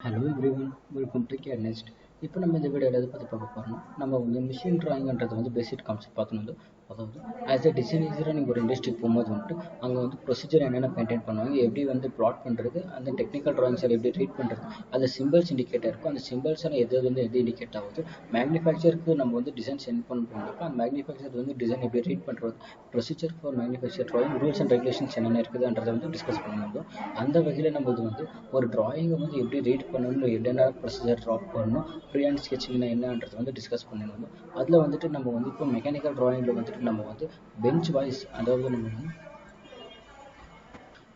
Hello everyone, welcome to CAD NEST. இப்போ நம்ம இந்த வீடியோவில் எதை பற்றி பார்க்க போகிறோம்னா நம்ம வந்து மிஷின் ட்ராயிங்கிறது வந்து பேசிக் கான்செப்ட் பார்க்கணும். அதாவது ஆஸ் எ டிசைனராக நீங்கள் ஒரு இண்டஸ்ட்ரிக்கு போகும்போது வந்துட்டு அங்கே வந்து ப்ரொசீஜர் என்னென்ன மெயின்டைன் பண்ணுவாங்க, எப்படி வந்து ப்ளாட் பண்ணுறது, அந்த டெக்னிக்கல் ட்ராயிங்ஸ் எப்படி ட்ரீட் பண்ணுறது, அந்த சிம்பிள்ஸ் இண்டிகேட்டர் இருக்கும். அந்த சிம்பிள்ஸ் எல்லாம் எது வந்து எது இண்டிகேட் ஆகுது, மேனுஃபேக்சருக்கு நம்ம வந்து டிசைன் சென்ட் பண்ணுறோம்னாக்கா அந்த மேனுஃபேக்சர் வந்து டிசைன் எப்படி ட்ரீட் பண்ணுறது, procedure for manufacture drawing, rules and regulations என்னென்ன இருக்குதுன்றதை வந்து டிஸ்கஸ் பண்ணணும். அந்த வகையில் நம்ம இது வந்து ஒரு ட்ராயிங்கை வந்து எப்படி ரீட் பண்ணணும், என்னென்ன ப்ரொசீஜர் ட்ராப் பண்ணணும், ஃப்ரீ ஹேண்ட் ஸ்கெட்சிங்னா என்னன்றது வந்து டிஸ்கஸ் பண்ணிருந்தோம். அதில் வந்துட்டு நம்ம வந்து இப்போ மெக்கானிக்கல் ட்ராயிங்கில் வந்துட்டு நம்ம வந்து பெஞ்ச் வாய்ஸ், அதாவது நம்ம வந்து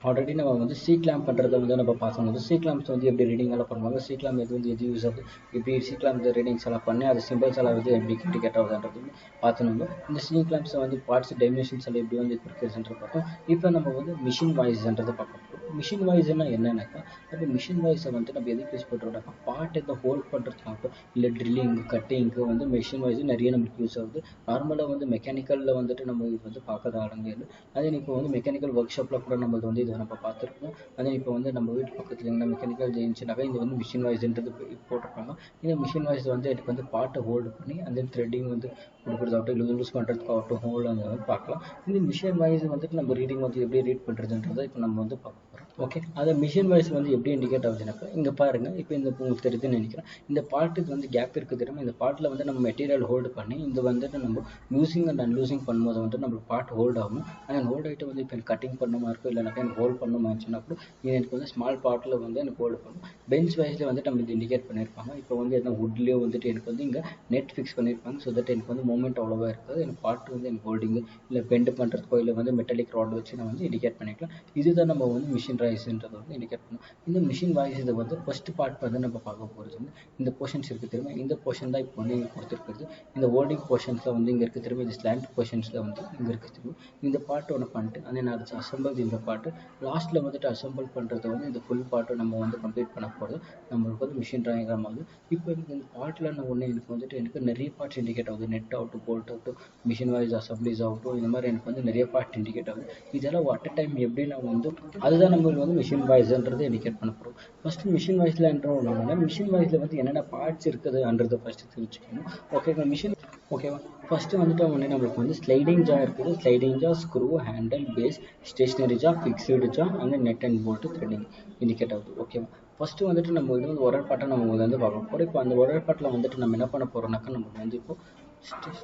ஆல்ரெடி நம்ம வந்து சி கிளாம்ப் பண்ணுறதை வந்து நம்ம பார்த்தோம். சி கிளாம்ஸ் வந்து எப்படி ரீடிங் எல்லாம் பண்ணுவாங்க, சி கிளாம்ப் எது வந்து எது யூஸ் ஆகுது, எப்படி சி கிளாம்ப் ரீடிங்ஸ் எல்லாம் பண்ணி அது சிம்பிள்ஸ் எல்லாம் வந்து எப்படி இண்டிகேட் ஆகுதுன்றது வந்து பார்த்தோம். இந்த சி கிளாம்ஸை வந்து பார்ட்ஸ் டைமென்ஷன்ஸ் எல்லாம் எப்படி வந்து பிரிக்கிறதுன்ற பார்த்தோம். இப்போ நம்ம வந்து மிஷின் வாய்ஸ்ன்றதை பார்க்க போகிறோம். மிஷின் வாய்ஸ்னா என்னன்னாக்கா, இப்போ மிஷின் வாய்ஸை வந்து நம்ம எதுக்கு யூஸ் பண்ணுறோம்னாக்கா பார்ட் எதை ஹோல்ட் பண்ணுறதுக்காகட்டும், இல்லை ட்ரில்லிங் கட்டிங்க்கு வந்து மிஷின் வாய்ஸ் நிறைய நமக்கு யூஸ் ஆகுது. நார்மலாக வந்து மெக்கானிக்கலில் வந்துட்டு நம்ம இது வந்து பார்க்காத ஆளுங்க. அதே இப்போ வந்து மெக்கானிக்கல் ஒர்க் ஷாப்பில் கூட நம்ம வந்து இது நம்ம பார்த்துருக்கோம். அதே இப்போ வந்து நம்ம வீட்டு பக்கத்தில் என்ன மெக்கானிக்கல் ஜெயின்ஸ்னாக்கா இது வந்து மிஷின் வாய்ஸ்ன்றது போட்டிருப்பாங்க. இந்த மிஷின் வாய்ஸ் வந்து எனக்கு வந்து பார்ட்டை ஹோல்டு பண்ணி அந்த த்ரெட்டிங் வந்து கொடுக்குறதாகட்டும், இல்லை யூஸ் பண்ணுறதுக்காகட்டும் ஹோல்டு அந்த வந்து பார்க்கலாம். இந்த மிஷின் வாய்ஸ் வந்துட்டு நம்ம ரீடிங் வந்து எப்படி ரீட் பண்ணுறதுன்றதை இப்போ நம்ம வந்து பார்க்க போகிறோம். ஓகே, அதை மிஷின் வாய்ஸ் வந்து எப்படி இண்டிகேட் ஆகுதுனாக்கா இங்கே பாருங்கள். இப்போ இந்த உங்களுக்கு தெரியுதுன்னு நினைக்கிறேன். இந்த பார்ட்டுக்கு வந்து கேப் இருக்குது தெரியுமா, இந்த பார்ட்டில் வந்து நம்ம மெட்டீரியல் ஹோல்டு பண்ணி இந்த வந்துட்டு நம்ம யூஸிங் அண்ட் அன்லூசிங் பண்ணும்போது வந்து நம்மளுக்கு பார்ட் ஹோல்ட் ஆகும். அந்த ஹோல்ட் ஆகிட்டு வந்து இப்போ எனக்கு கட்டிங் பண்ண மாதிரி இருக்கும், இல்லைனாக்கா எனக்கு ஹோல்ட் பண்ண மாதிரிச்சுன்னா கூட இது எனக்கு வந்து ஸ்மால் பார்ட்டில் வந்து எனக்கு ஹோல்டு பண்ணும். பெஞ்ச் வைஸில் வந்து நம்ம இது இண்டிகேட் பண்ணியிருப்பாங்க. இப்போ வந்து எதனா வுட்லேயோ வந்துட்டு எனக்கு வந்து இங்கே நெட் ஃபிக்ஸ் பண்ணியிருப்பாங்க. ஸோ தட் எனக்கு வந்து மூமெண்ட் அவ்வளோவா இருக்காது. எனக்கு பார்ட் வந்து எனக்கு ஹோல்டிங்கு இல்லை பெண்ட் பண்ணுறதுக்கோ இல்லை வந்து மெட்டாலிக் ராட் வச்சு நான் வந்து இண்டிகேட் பண்ணிக்கலாம். இதுதான் நம்ம வந்து மிஷின் வாய்ஸ்ன்றதை வந்து இண்டிகேட் பண்ணும். இந்த மிஷின் வாய்ஸ் இதை வந்து ஃபர்ஸ்ட் பார்ட் வந்து நம்ம பார்க்க போகிறது வந்து இந்த போர்ஷன்ஸ் இருக்குது தெரியுமா, இந்த போர்ஷன் தான் இப்போ வந்து இங்கே கொடுத்துருக்குறது. இந்த ஹோல்டிங் போர்ஷன்ஸில் வந்து இங்கே இருக்குது தெரியுமா, இந்த ஸ்லாண்ட் போர்ஷன்ஸில் வந்து இங்கே இருக்குது தெரியுமா. இந்த பார்ட் ஒன்று பண்ணிட்டு அதே நான் அசம்பிள் இந்த பார்ட்டு லாஸ்ட்டில் வந்துட்டு அசம்பிள் பண்ணுறது வந்து இந்த ஃபுல் பார்ட்டை நம்ம வந்து கம்ப்ளீட் பண்ண போகிறது நம்மளுக்கு வந்து மிஷின் ட்ராயிங்காக ஆகுது. இப்போ எனக்கு இந்த பார்ட்டில் நான் ஒன்று எனக்கு வந்துட்டு எனக்கு நிறைய பார்ட்ஸ் இண்டிகேட் ஆகுது. நெட் ஆகட்டும், போல்ட் ஆகட்டும், மிஷின் வாய்ஸ் அசம்பிளிஸ் ஆகட்டும், இந்த மாதிரி எனக்கு வந்து நிறைய பார்ட் இண்டிகேட் ஆகுது. இதெல்லாம் அட் அ டைம் எப்படி நான் வந்து அதுதான் நம்மளுக்கு வந்து மிஷின் வாய்ஸ்ன்றது இண்டிகேட் பண்ண போகிறோம். ஃபஸ்ட்டு மிஷின் வாய்ஸில் என்ன மிஷின் வாய்ஸில் வந்து என்னென்ன பார்ட்ஸ் இருக்குதுன்றதை ஃபஸ்ட்டு தெரிஞ்சுக்கணும். ஓகேங்களா, மிஷின் ஓகேவா. ஃபஸ்ட்டு வந்துட்டு ஒன்று நம்மளுக்கு வந்து ஸ்லைடிங் ஜா இருக்குது. ஸ்லைடிங் ஜா, ஸ்க்ரூ, ஹேண்டில், பேஸ், ஸ்டேஷனரி ஜா, ஃபிக்ஸ்டு ஜா, அந்த net and bolt threading indicate ஆகுது. ஓகேவா. ஃபஸ்ட்டு வந்துட்டு நம்ம இது வந்து ஒரு பாட்டை நம்ம வந்து பார்க்க போகிறோம். இப்போ அந்த ஒரு பாட்டில் வந்துட்டு நம்ம என்ன பண்ண போகிறோம்னாக்கா நமக்கு வந்து இப்போ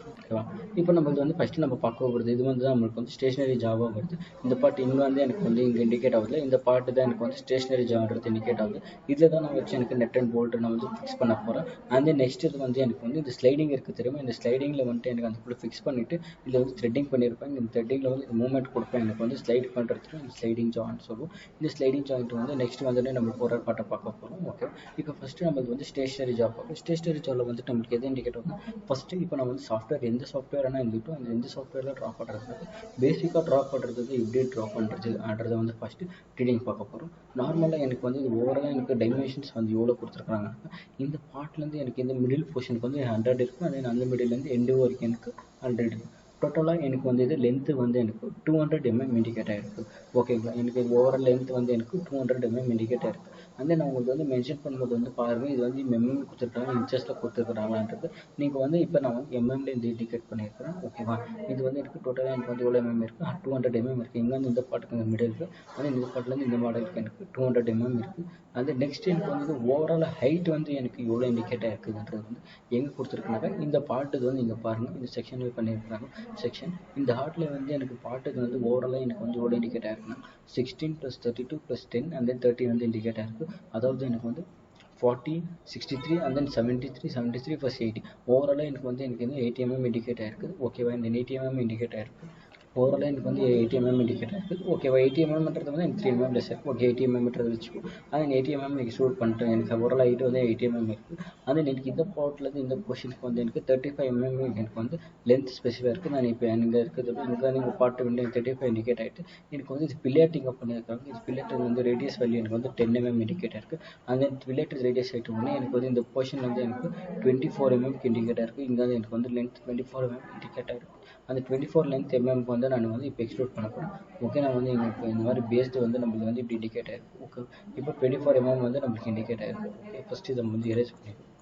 ஓகேவா. இப்போ நம்ம இது வந்து ஃபஸ்ட்டு நம்ம பார்க்க போகிறது இது வந்து நம்மளுக்கு வந்து ஸ்டேஷனரி ஜாவாக வருது. இந்த பார்ட் இங்கே வந்து எனக்கு வந்து இங்கே இண்டிகேட் ஆகுது. இந்த பார்ட்டு தான் எனக்கு வந்து ஸ்டேஷனரி ஜான்றது இண்டிகேட் ஆகுது. இதில் தான் நான் வச்சு எனக்கு நெட் அண்ட் போல்ட்டு நான் வந்து ஃபிக்ஸ் பண்ண போகிறேன். அந்த நெக்ஸ்ட் இது வந்து எனக்கு வந்து இந்த ஸ்லைடிங் இருக்குது தெரியுமா, இந்த ஸ்லைடிங்கில் வந்துட்டு எனக்கு அந்த ஃபுல்லாக ஃபிக்ஸ் பண்ணிவிட்டு இதில் வந்து த்ரெட்டிங் பண்ணியிருப்பேன். இந்த த்ரெட்டிங்கில் வந்து மூவ்மெண்ட் கொடுப்பேன். எனக்கு வந்து ஸ்லைட் பண்ணுறதுக்கு இந்த ஸ்லைடிங் ஜான்னு சொல்லுவோம். இந்த ஸ்லைடிங் ஜாயிண்ட் வந்து நெக்ஸ்ட் வந்துட்டு நம்ம போகிற பாட்டை பார்க்க போகிறோம். ஓகே, இப்போ ஃபஸ்ட்டு நம்மளுக்கு வந்து ஸ்டேஷனரி ஜா பார்ப்போம். ஸ்டேஷனரி ஜாவில் வந்துட்டு நம்மளுக்கு எது இண்டிகேட் ஆகும், ஃபஸ்ட்டு இப்போ நம்ம வந்து சாஃப்ட்வேர் எந்த சாஃப்ட்வேர் ஆனால் இருந்துட்டோம் அந்த எந்த சாஃப்ட்வேரில் ட்ரா பண்ணுறது பேசிக்காக ட்ரா பண்ணுறது எப்படி ட்ரா பண்ணுறதுன்றதை வந்து ஃபஸ்ட்டு ரீடிங் பார்க்க போகிறோம். நார்மலாக எனக்கு வந்து இது ஓவராலாக எனக்கு டைமென்ஷன்ஸ் வந்து எவ்வளோ கொடுத்துருக்குறாங்க, இந்த பார்ட்லேருந்து எனக்கு இந்த மிடில் போர்ஷனுக்கு வந்து 100 இருக்குது. அதே அந்த மிடில்லேருந்து எண்டு வரைக்கும் எனக்கு 100 இருக்குது. டோட்டலாக எனக்கு வந்து இது லென்த்து வந்து எனக்கு 200 mm இண்டிகேட் ஆகிருக்கு. ஓகேங்களா, எனக்கு இது ஓவரால் லென்த் வந்து எனக்கு 200 mm இண்டிகேட் ஆகிருக்கு. அந்த நான் உங்களுக்கு வந்து மென்ஷன் பண்ணும்போது வந்து பாருங்கள், இது வந்து எம்எம் கொடுத்துருக்காங்க, இன்ச்சஸில் கொடுத்துருக்குறாங்கன்றது நீங்கள் வந்து இப்போ நான் வந்து எம்எம்ல இந்த இண்டிகேட் பண்ணியிருக்கிறேன். ஓகேவா, இது வந்து எனக்கு டோட்டலாக எனக்கு வந்து எவ்வளோ எம்எம் இருக்குது, 200 mm இருக்குது. இங்கே வந்து இந்த பாட்டுக்கு இந்த மிடில் இருக்குது. அதே இந்த பாட்டிலேருந்து இந்த மாடலுக்கு எனக்கு 200 mm இருக்குது. அந்த நெக்ஸ்ட் எனக்கு வந்து ஓவரால் ஹைட் வந்து எனக்கு எவ்வளோ இண்டிகேட் ஆகிருக்குதுன்றது வந்து எங்கே கொடுத்துருக்குனாக்கா இந்த பாட்டுக்கு வந்து இங்கே பாருங்கள், இந்த செக்ஷனில் பண்ணியிருக்கிறாங்க செக்ஷன். இந்த ஹார்ட்டில் வந்து எனக்கு பாட்டுக்கு வந்து ஓவராலாக எனக்கு வந்து எவ்வளோ இண்டிகேட் ஆகிருக்குன்னா 16 + 32 + 10 and then 30 வந்து இண்டிகேட் ஆகிருக்கு. அதாவது எனக்கு வந்து 40, 63 and then 73 + 80 ஓவராலாக எனக்கு வந்து எனக்கு வந்து 80 mm இண்டிகேட் ஆகிருக்கு. ஓகேவா, இந்த 80 mm இண்டிகேட் ஆகிருக்கு. ஓவராலாக எனக்கு வந்து 80 mm இண்டிகேட் ஆகிருக்கு. ஓகேவா, 80 mmன்றது வந்து எனக்கு 3 mm லெஸ் இருக்குது. ஓகே, 80 mmன்றது வச்சுக்கோ. அது 80 mm எனக்கு ஷூட் பண்ணிட்டேன். எனக்கு ஓவரால் ஹைட் வந்து 80 mm இருக்குது. அது எனக்கு இந்த பாட்லேருந்து இந்த பொசிஷனுக்கு வந்து எனக்கு 35 mm எனக்கு வந்து லென்த் ஸ்பெசிஃபாக இருக்குது. நான் இப்போ இங்கே இருக்குது இங்கே நீங்கள் பாட்டு வந்து 35 இண்டிகேட் ஆகிட்டு எனக்கு வந்து இது பில்லேட்டிங் அப் பண்ணியிருக்காங்க. இது பில்லேட்டர் வந்து ரேடியஸ் வேல்யூ எனக்கு வந்து 10 mm இண்டிகேட் ஆகிருக்கு. அந்த பில்லேட்டர் ரேடியஸ் ஆகிட்டு உடனே எனக்கு வந்து இந்த பொசிஷன் வந்து எனக்கு 24 mm இண்டிகேட் ஆகிருக்கு. இங்கே வந்து எனக்கு வந்து லென்த் 24 mm இண்டிகேட் ஆகிருக்கு. அந்த 24 லென்த் mm வந்து வந்து நான் வந்து இப்போ எக்ஸ்க்ளூட் பண்ண போகிறேன். ஓகே, நான் வந்து இப்போ இந்த மாதிரி பேஸ்டு வந்து நம்மளுக்கு வந்து இப்படி இண்டிகேட் ஆகிருக்கு. ஓகே, இப்போ 24 mm வந்து நம்மளுக்கு இண்டிகேட் ஆகிருக்கு. ஓகே, ஃபஸ்ட்டு இதை வந்து எரேஸ் பண்ணிடுவோம்.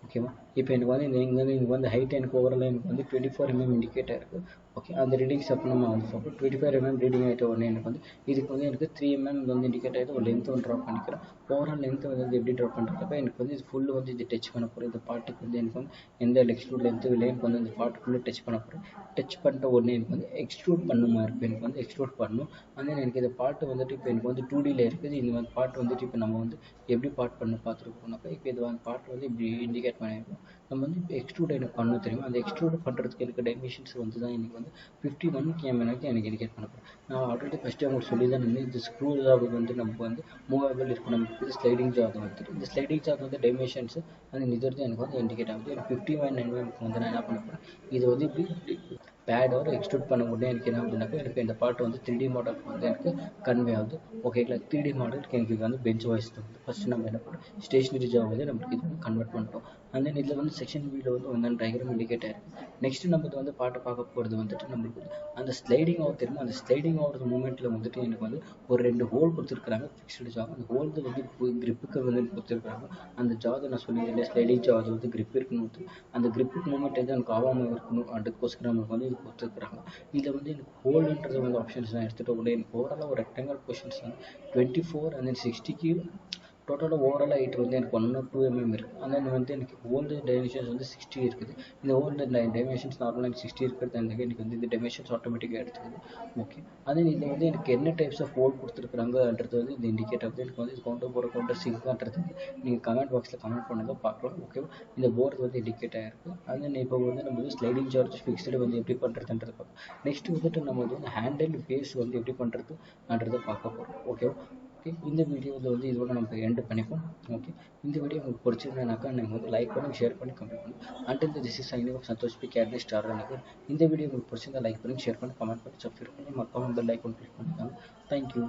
ஓகேவா, இப்போ எனக்கு வந்து இங்கே வந்து ஹைட் எனக்கு ஓவரால் எனக்கு வந்து 24 mm இண்டிகேட் ஆகிருக்கு. ஓகே, அந்த ரீடிங்ஸ் அப்போ நம்ம வந்து பார்ப்போம். 25 mm ரீடிங் ஆகிட்ட உடனே எனக்கு வந்து இதுக்கு வந்து எனக்கு 3 mm வந்து இண்டிகேட் ஆகிட்டு ஒரு லென்த் வந்து ட்ராப் பண்ணிக்கிறேன். ஓவரால் லென்த் வந்து எப்படி ட்ராப் பண்ணுறப்ப எனக்கு வந்து இது ஃபுல்லு வந்து இது டச் பண்ண போகிறேன். இந்த பார்ட்டுக்கு வந்து எனக்கு வந்து எந்த எக்ஸ்ட்ரூட் லென்த்து இல்லை, எனக்கு வந்து இந்த பார்ட் ஃபுல்லு டச் பண்ண போகிறேன். டச் பண்ணிட்ட உடனே எனக்கு வந்து எக்ஸ்ட்ரூட் பண்ணுமா இருக்கும். எனக்கு வந்து எக்ஸ்ட்ரூட் பண்ணணும். அந்த எனக்கு இந்த பார்ட்டு வந்துட்டு இப்போ எனக்கு வந்து 2Dயில் இருக்குது. இந்த வந்து பார்ட் வந்துட்டு இப்போ நம்ம வந்து எப்படி பார்ட் பண்ண பார்த்துருக்கோம்னாக்கா, இப்போ இது வந்து பார்ட் வந்து இப்படி இண்டிகேட் பண்ணியிருக்கோம். நம்ம வந்து இப்போ எக்ஸ்ட்ரூட் எனக்கு பண்ண தெரியும். அந்த எக்ஸ்ட்ரூட் பண்ணுறதுக்கு எனக்கு டைமென்ஷன்ஸ் வந்து தான் எனக்கு வந்து 51 km எனக்கு இண்டிகேட் பண்ண போகிறேன். நான் ஆல்ரெடி ஃபஸ்ட்டு அவங்க சொல்லி தான் இந்த ஸ்க்ரூ ஜாப் வந்து நமக்கு வந்து மூவபிள் இருக்கும். நமக்கு இது ஸ்லைடிங் ஜாப் வந்துட்டு இந்த ஸ்லைடிங் ஜாப் வந்து டைமென்ஷன்ஸ் அந்த இது வந்து எனக்கு வந்து இண்டிகேட் ஆகுது. எனக்கு 51 mm வந்து நான் என்ன பண்ண போகிறேன், இது வந்து இப்படி பேட் ஒரு எக்ஸ்ட்ரூட் பண்ண உடனே எனக்கு என்ன ஆகுதுனாக்கா, எனக்கு இந்த பார்ட் வந்து 3D மாடலுக்கு வந்து எனக்கு கன்வே ஆகுது. ஓகேங்களா, 3D மாடலுக்கு எனக்கு இது வந்து பெஞ்ச் வாய்ஸ் தான் வந்து ஃபஸ்ட்டு நம்ம என்ன பண்ணுறோம், ஸ்டேஷனரி ஜாப் வந்து நம்மளுக்கு இது வந்து கன்வெர்ட் பண்ணிட்டோம். அண்ட் தென் இதில் வந்து செக்ஷன் வீடியோ வந்து டயக்ராம் இண்டிகேட் ஆகிருக்கு. நெக்ஸ்ட்டு நம்ம வந்து பாட்டை பார்க்க போகிறது வந்துட்டு நம்மளுக்கு அந்த ஸ்லைடிங் ஆக தெரியுமா, அந்த ஸ்லைடிங் ஆகிறது மூமெண்ட்டில் வந்துட்டு எனக்கு வந்து ஒரு 2 ஹோல் கொடுத்துருக்குறாங்க ஃபிக்ஸ்டு ஜா. அந்த ஹோல்து வந்து கிரிப்புக்கு வந்து கொடுத்துருக்குறாங்க. அந்த ஜாதை நான் சொல்லியிருந்தேன், ஸ்லைடிங் ஜா அது வந்து கிரிப் இருக்கணும். அந்த கிரிப்புக்கு மூமெண்ட் வந்து எனக்கு ஆகாமல் இருக்கணும். அதுக்கோஸ்கரம் நமக்கு வந்து இது கொடுத்துருக்குறாங்க. இதில் வந்து எனக்கு ஹோல்டுன்றது வந்து ஆப்ஷன்ஸ் நான் எடுத்துகிட்ட உடனே எனக்கு ஓவராலாக ஒரு ரெக்டாங்கல் பொசிஷன்ஸ் வந்து 24 and then 60க்கு டோட்டலாக ஓவரால் ஹைட் வந்து எனக்கு 102 mm இருக்குது. ஆனால் வந்து எனக்கு ஓல்டு டைமென்ஷன்ஸ் வந்து 60 இருக்குது. இந்த ஓல்டு டைமென்ஷன்ஸ் நார்மலாக எனக்கு 60 இருக்கிறது எனக்கு வந்து இந்த டைமென்ஷன்ஸ் ஆட்டோமேட்டிக்காக எடுத்துக்குது. ஓகே, அதே இதில் வந்து எனக்கு என்ன டைப்ஸ் ஆஃப் ஹோல் கொடுத்துருக்குறாங்கன்றது வந்து இந்த இண்டிகேட் ஆகுது. எனக்கு வந்து இது கவுண்டர் சிங்கான்றது நீங்கள் கமெண்ட் பாக்ஸில் கமெண்ட் பண்ணுங்கள், பார்க்கலாம். ஓகேவா, இந்த போர்டு வந்து இண்டிகேட் ஆகிருக்கு. அதே இப்போ வந்து நம்ம வந்து ஸ்லைடிங் சார்ஜ் ஃபிக்ஸ்டு வந்து எப்படி பண்ணுறதுன்றது பார்க்கலாம். நெக்ஸ்ட் வந்துட்டு நம்ம வந்து ஹேண்டில் பேஸ் வந்து எப்படி பண்ணுறதுன்றதை பார்க்க போகிறோம். ஓகேவா, ஓகே, இந்த வீடியோவில் வந்து இதோட நம்ம எண்ட் பண்ணிப்போம். ஓகே, இந்த வீடியோ உங்களுக்கு பிடிச்சிருந்தேனாக்கா நீங்கள் வந்து லைக் பண்ணி, ஷேர் பண்ணி, கமெண்ட் பண்ணி. Until this is signing off Santosh B CAD NEST organiser. இந்த வீடியோ உங்களுக்கு பிடிச்சிருந்தா லைக் பண்ணி, ஷேர் பண்ணி, கமெண்ட் பண்ணி, சப்ஸ்கிரைப் பண்ணி, மறக்காம பெல் ஐகான் கிளிக் பண்ணிக்கோங்க. தேங்க்யூ.